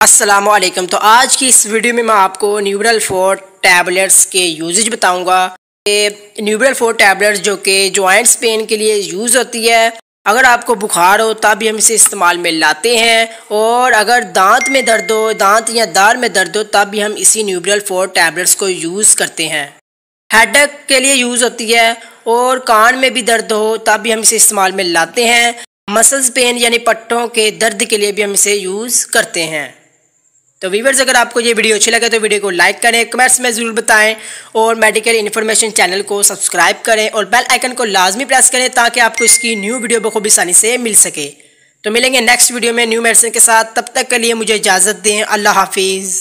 अस्सलामुअलैकुम। तो आज की इस वीडियो में मैं आपको न्यूबरल 4 टैबलेट्स के यूजेज बताऊंगा। कि न्यूबरल 4 टैबलेट्स जो कि जॉइंट्स पेन के लिए यूज़ होती है। अगर आपको बुखार हो तब भी हम इसे इस्तेमाल में लाते हैं, और अगर दांत में दर्द हो, दांत या दाढ़ में दर्द हो, तब भी हम इसी न्यूबरल 4 टैबलेट्स को यूज़ करते हैं। हेडेक के लिए यूज़ होती है, और कान में भी दर्द हो तब भी हम इसे इस्तेमाल में लाते हैं। मसल्स पेन यानी पट्टों के दर्द के लिए भी हम इसे यूज़ करते हैं। तो व्यूअर्स, अगर आपको ये वीडियो अच्छी लगे तो वीडियो को लाइक करें, कमेंट्स में ज़रूर बताएं, और मेडिकल इन्फॉर्मेशन चैनल को सब्सक्राइब करें और बेल आइकन को लाजमी प्रेस करें ताकि आपको इसकी न्यू वीडियो बखूबी आसानी से मिल सके। तो मिलेंगे नेक्स्ट वीडियो में न्यू मेडिसिन के साथ। तब तक के लिए मुझे इजाज़त दें। अल्लाह हाफिज़।